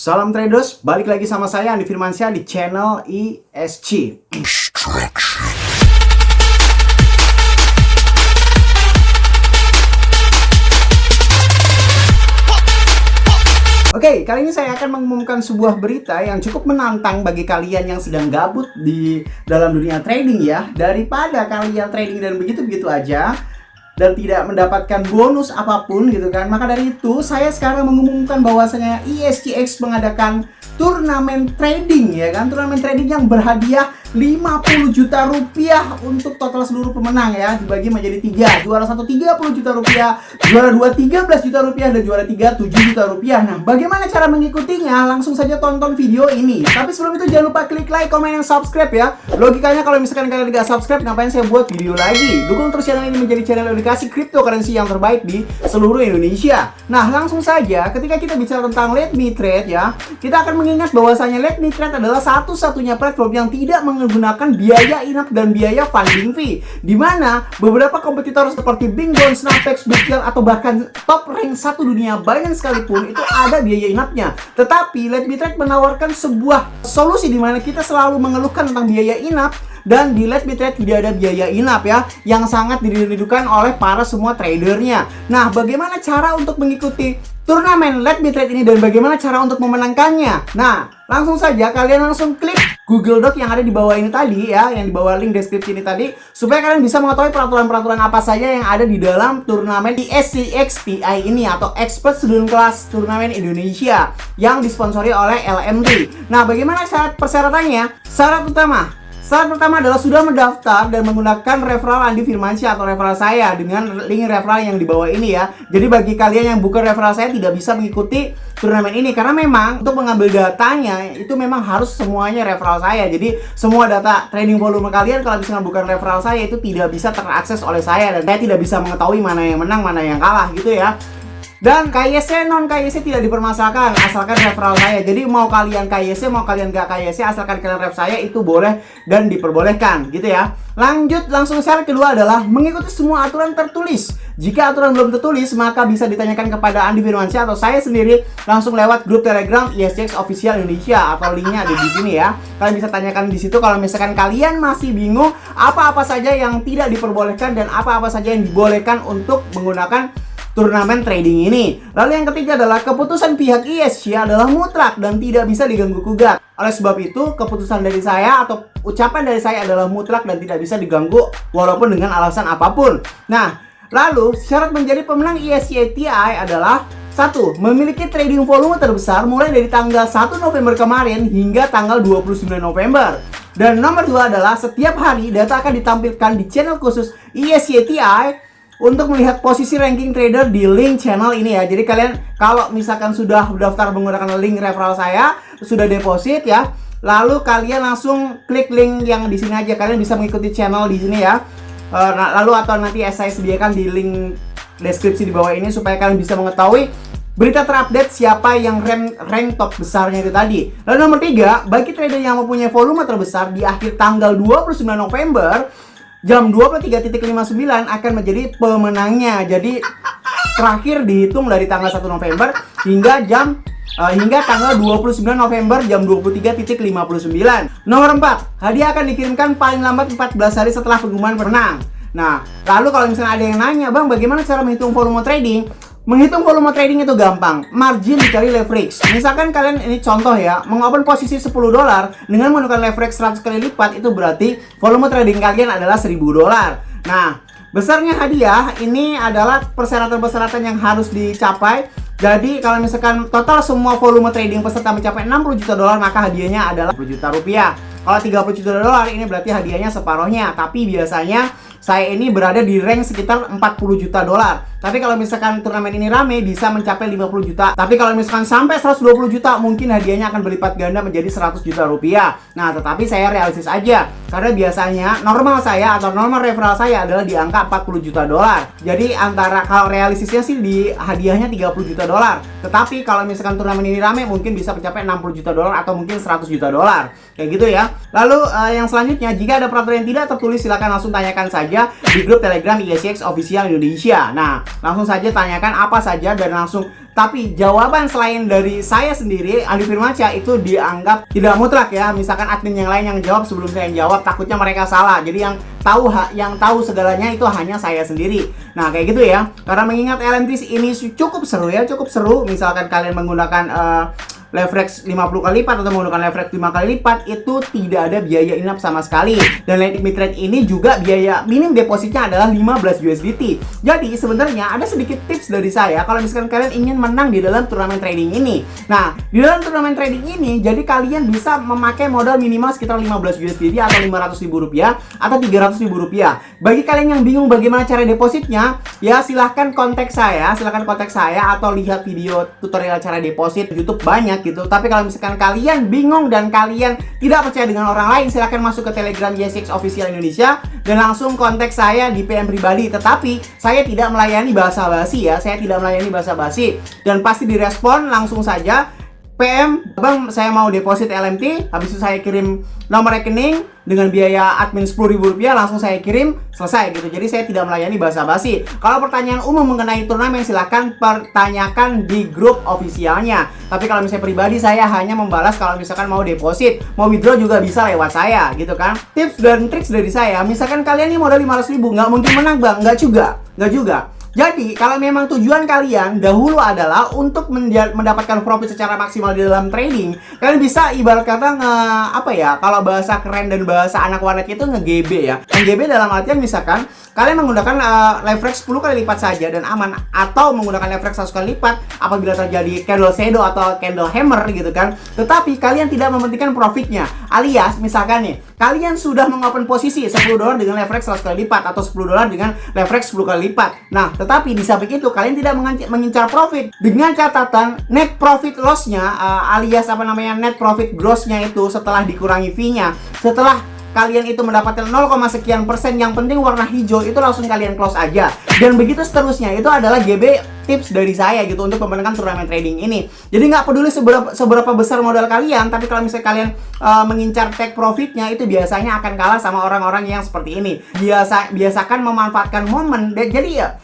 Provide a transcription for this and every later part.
Salam traders, balik lagi sama saya Andi Firmansyah di channel ESG. Oke, kali ini saya akan mengumumkan sebuah berita yang cukup menantang bagi kalian yang sedang gabut di dalam dunia trading ya. Daripada kalian trading dan begitu-begitu aja dan tidak mendapatkan bonus apapun gitu kan. Maka dari itu saya sekarang mengumumkan bahwasanya ESGX mengadakan turnamen trading ya kan. Turnamen trading yang berhadiah 50 juta rupiah untuk total seluruh pemenang ya. Dibagi menjadi 3. Juara 1 30 juta rupiah, juara 2 13 juta rupiah, dan juara 3 7 juta rupiah. Nah, bagaimana cara mengikutinya? Langsung saja tonton video ini. Tapi sebelum itu jangan lupa klik like, komen, dan subscribe ya. Logikanya kalau misalkan kalian tidak subscribe, ngapain saya buat video lagi? Dukung terus channel ini menjadi channel edukasi cryptocurrency yang terbaik di seluruh Indonesia. Nah, langsung saja ketika kita bicara tentang Let Me Trade ya, kita akan mengingat bahwasanya Let Me Trade adalah satu-satunya platform yang tidak menggunakan biaya in-app dan biaya funding fee, di mana beberapa kompetitor seperti Bingo, Snapex, Bitcoin, atau bahkan top rank 1 dunia Binance sekalipun itu ada biaya in-app-nya. Tetapi Let Me Trade menawarkan sebuah solusi di mana kita selalu mengeluhkan tentang biaya in-app, dan di Let Me Trade tidak ada biaya in-app ya, yang sangat dirindukan oleh para semua tradernya. Nah, bagaimana cara untuk mengikuti turnamen Let Me Trade ini dan bagaimana cara untuk memenangkannya? Nah, langsung saja kalian langsung klik Google Doc yang ada di bawah ini tadi ya, yang di bawah link deskripsi ini tadi, supaya kalian bisa mengetahui peraturan-peraturan apa saja yang ada di dalam turnamen ESGX TI ini, atau Expert Student Class Turnamen Indonesia yang disponsori oleh LMT. Nah, bagaimana syarat persyaratannya? Syarat pertama adalah sudah mendaftar dan menggunakan referral Andi Firmansyah atau referral saya dengan link referral yang di bawah ini ya. Jadi bagi kalian yang bukan referral saya tidak bisa mengikuti turnamen ini, karena memang untuk mengambil datanya itu memang harus semuanya referral saya. Jadi semua data trading volume kalian kalau misalnya bukan referral saya itu tidak bisa terakses oleh saya, dan saya tidak bisa mengetahui mana yang menang, mana yang kalah gitu ya. Dan KYC non KYC tidak dipermasalahkan asalkan referral saya. Jadi mau kalian KYC mau kalian gak KYC, asalkan kalian ref saya itu boleh dan diperbolehkan gitu ya. Lanjut, langsung syarat kedua adalah mengikuti semua aturan tertulis. Jika aturan belum tertulis maka bisa ditanyakan kepada Andi Firmansyah atau saya sendiri langsung lewat grup Telegram ESGX Official Indonesia, atau linknya ada di sini ya. Kalian bisa tanyakan di situ kalau misalkan kalian masih bingung apa-apa saja yang tidak diperbolehkan dan apa-apa saja yang dibolehkan untuk menggunakan turnamen trading ini. Lalu yang ketiga adalah keputusan pihak ESG adalah mutlak dan tidak bisa diganggu-gugat. Oleh sebab itu, keputusan dari saya atau ucapan dari saya adalah mutlak dan tidak bisa diganggu walaupun dengan alasan apapun. Nah, lalu syarat menjadi pemenang ESG TI adalah 1. Memiliki trading volume terbesar mulai dari tanggal 1 November kemarin hingga tanggal 29 November. Dan nomor 2 adalah setiap hari data akan ditampilkan di channel khusus ESG TI untuk melihat posisi ranking trader di link channel ini ya. Jadi kalian kalau misalkan sudah daftar menggunakan link referral saya, sudah deposit ya, lalu kalian langsung klik link yang di sini aja. Kalian bisa mengikuti channel di sini ya. Lalu atau nanti saya sediakan di link deskripsi di bawah ini supaya kalian bisa mengetahui berita terupdate siapa yang rank top besarnya itu tadi. Lalu nomor 3, bagi trader yang mempunyai volume terbesar di akhir tanggal 29 November jam 23.59 akan menjadi pemenangnya. Jadi terakhir dihitung dari tanggal 1 November hingga tanggal 29 November jam 23.59. Nomor 4, hadiah akan dikirimkan paling lambat 14 hari setelah pengumuman pemenang. Nah, lalu kalau misalnya ada yang nanya, "Bang, bagaimana cara menghitung volume trading?" Menghitung volume trading itu gampang, margin dikali leverage. Misalkan kalian, ini contoh ya, mengopen posisi $10 dengan menggunakan leverage 100 kali lipat, itu berarti volume trading kalian adalah $1000. Nah, besarnya hadiah ini adalah persyaratan-persyaratan yang harus dicapai. Jadi kalau misalkan total semua volume trading peserta mencapai $60 juta, maka hadiahnya adalah $10 juta rupiah. Kalau $30 juta ini berarti hadiahnya separohnya. Tapi biasanya saya ini berada di rank sekitar $40 juta. Tapi kalau misalkan turnamen ini rame bisa mencapai 50 juta. Tapi kalau misalkan sampai 120 juta mungkin hadiahnya akan berlipat ganda menjadi 100 juta rupiah. Nah, tetapi saya realistis aja, karena biasanya normal saya atau normal referral saya adalah di angka $40 juta. Jadi antara, kalau realistisnya sih di hadiahnya $30 juta. Tetapi kalau misalkan turnamen ini rame mungkin bisa mencapai $60 juta atau mungkin $100 juta. Kayak gitu ya. Lalu yang selanjutnya, jika ada peraturan yang tidak tertulis silakan langsung tanyakan saja saja di grup Telegram ISX Official Indonesia. Nah, langsung saja tanyakan apa saja dan langsung. Tapi jawaban selain dari saya sendiri, Andi Firmansyah, itu dianggap tidak mutlak ya. Misalkan admin yang lain yang jawab sebelum saya yang jawab, takutnya mereka salah. Jadi yang tahu segalanya itu hanya saya sendiri. Nah, kayak gitu ya. Karena mengingat LMT ini cukup seru ya, cukup seru. Misalkan kalian menggunakan leverage 50 kali lipat atau menggunakan leverage 5 kali lipat, itu tidak ada biaya in-app sama sekali. Dan Lightning Trade ini juga biaya minim depositnya adalah 15 USDT. Jadi sebenarnya ada sedikit tips dari saya kalau misalkan kalian ingin menang di dalam turnamen trading ini. Nah, di dalam turnamen trading ini jadi kalian bisa memakai modal minimal sekitar 15 USDT atau 500 ribu rupiah atau 300 ribu rupiah. Bagi kalian yang bingung bagaimana cara depositnya, ya silahkan kontak saya atau lihat video tutorial cara deposit YouTube banyak gitu. Tapi kalau misalkan kalian bingung dan kalian tidak percaya dengan orang lain, silahkan masuk ke Telegram ISX Official Indonesia dan langsung kontak saya di PM pribadi. Tetapi saya tidak melayani basa-basi ya, saya tidak melayani basa-basi dan pasti direspon langsung saja. PM, bang saya mau deposit LMT, habis itu saya kirim nomor rekening dengan biaya admin Rp10.000, langsung saya kirim, selesai gitu. Jadi saya tidak melayani basa-basi. Kalau pertanyaan umum mengenai turnamen silahkan pertanyakan di grup ofisialnya. Tapi kalau misalnya pribadi saya hanya membalas kalau misalkan mau deposit, mau withdraw juga bisa lewat saya gitu kan. Tips dan triks dari saya, misalkan kalian ini modal 500.000, nggak mungkin menang bang, nggak juga. Jadi, kalau memang tujuan kalian dahulu adalah untuk mendapatkan profit secara maksimal di dalam trading, kalian bisa ibarat kata kalau bahasa keren dan bahasa anak warnet itu nge-GB ya. Nge-GB dalam artian misalkan kalian menggunakan leverage 10 kali lipat saja dan aman, atau menggunakan leverage 100 kali lipat apabila terjadi candle shadow atau candle hammer gitu kan. Tetapi kalian tidak mementingkan profitnya. Alias misalkan nih, kalian sudah mengopen posisi $10 dengan leverage 100 kali lipat atau $10 dengan leverage 10 kali lipat. Nah, tetapi di samping itu kalian tidak mengincar profit dengan catatan net profit loss-nya alias net profit gross-nya itu setelah dikurangi fee-nya. Setelah kalian itu mendapatkan 0, sekian persen, yang penting warna hijau itu langsung kalian close aja. Dan begitu seterusnya. Itu adalah GB tips dari saya gitu untuk memenangkan turnamen trading ini. Jadi nggak peduli seberapa besar modal kalian, tapi kalau misalnya kalian mengincar take profitnya, itu biasanya akan kalah sama orang-orang yang seperti ini. Biasakan memanfaatkan momen. Jadi ya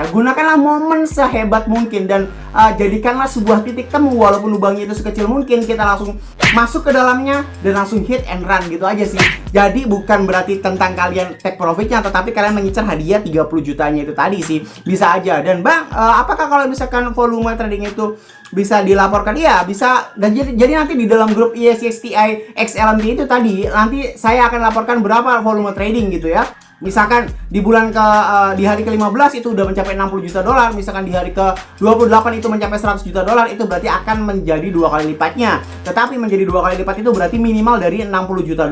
gunakanlah momen sehebat mungkin dan jadikanlah sebuah titik temu, walaupun lubangnya itu sekecil mungkin, kita langsung masuk ke dalamnya dan langsung hit and run gitu aja sih. Jadi bukan berarti tentang kalian take profitnya, tetapi kalian mengincar hadiah 30 jutanya itu tadi sih. Bisa aja. Dan bang, apakah kalau misalkan volume trading itu bisa dilaporkan? Iya, bisa. Dan jadi nanti di dalam grup ISXTI XLMT itu tadi, nanti saya akan laporkan berapa volume trading gitu ya. Misalkan di di hari ke-15 itu udah mencapai $60 juta, misalkan di hari ke-28 itu mencapai $100 juta, itu berarti akan menjadi 2 kali lipatnya. Tetapi menjadi 2 kali lipat itu berarti minimal dari $60 juta.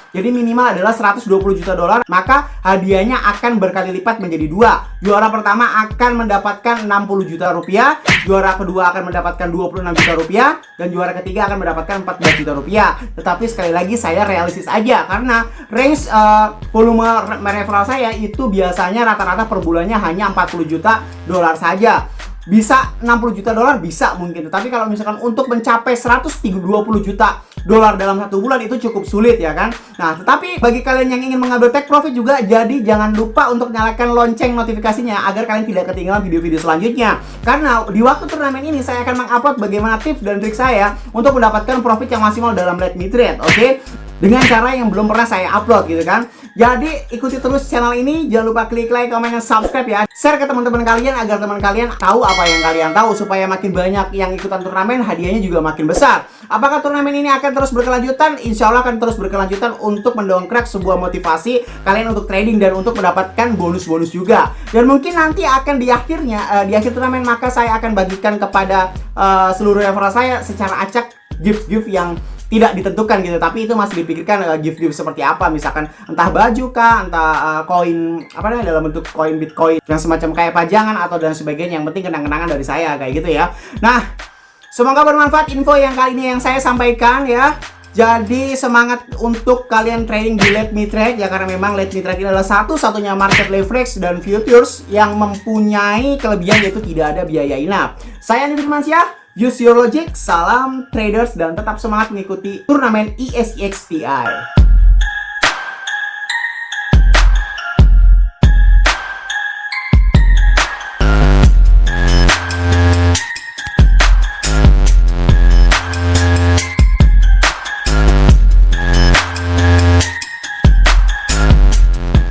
Jadi minimal adalah $120 juta, maka hadiahnya akan berkali lipat menjadi 2. Juara pertama akan mendapatkan $60 juta rupiah, juara kedua akan mendapatkan $26 juta rupiah, dan juara ketiga akan mendapatkan $14 juta rupiah. Tetapi sekali lagi saya realistis aja karena range volume referral saya itu biasanya rata-rata per bulannya hanya $40 juta saja. Bisa $60 juta bisa mungkin, tapi kalau misalkan untuk mencapai $120 juta dalam satu bulan itu cukup sulit ya kan. Nah, tetapi bagi kalian yang ingin mengambil take profit juga, jadi jangan lupa untuk nyalakan lonceng notifikasinya agar kalian tidak ketinggalan video-video selanjutnya. Karena di waktu turnamen ini saya akan mengupload bagaimana tips dan trik saya untuk mendapatkan profit yang maksimal dalam Lightning Trade, oke? Dengan cara yang belum pernah saya upload gitu kan. Jadi ikuti terus channel ini, jangan lupa klik like, komen, dan subscribe ya. Share ke teman-teman kalian agar teman kalian tahu apa yang kalian tahu, supaya makin banyak yang ikutan turnamen, hadiahnya juga makin besar. Apakah turnamen ini akan terus berkelanjutan? Insya Allah akan terus berkelanjutan untuk mendongkrak sebuah motivasi kalian untuk trading dan untuk mendapatkan bonus-bonus juga. Dan mungkin nanti akan di akhir turnamen, maka saya akan bagikan kepada seluruh referral saya secara acak gift-gift yang tidak ditentukan gitu, tapi itu masih dipikirkan gift-gift seperti apa, misalkan entah baju kah, entah koin dalam bentuk koin Bitcoin yang semacam kayak pajangan atau dan sebagainya. Yang penting kenang-kenangan dari saya kayak gitu ya. Nah, semoga bermanfaat info yang kali ini yang saya sampaikan ya. Jadi semangat untuk kalian trading di Let Me Trade ya, karena memang Let Me Trade ini adalah satu-satunya market leverage dan futures yang mempunyai kelebihan yaitu tidak ada biaya in-app. Saya Andi Firmansyah, use your logic, salam traders, dan tetap semangat mengikuti turnamen ISXTI.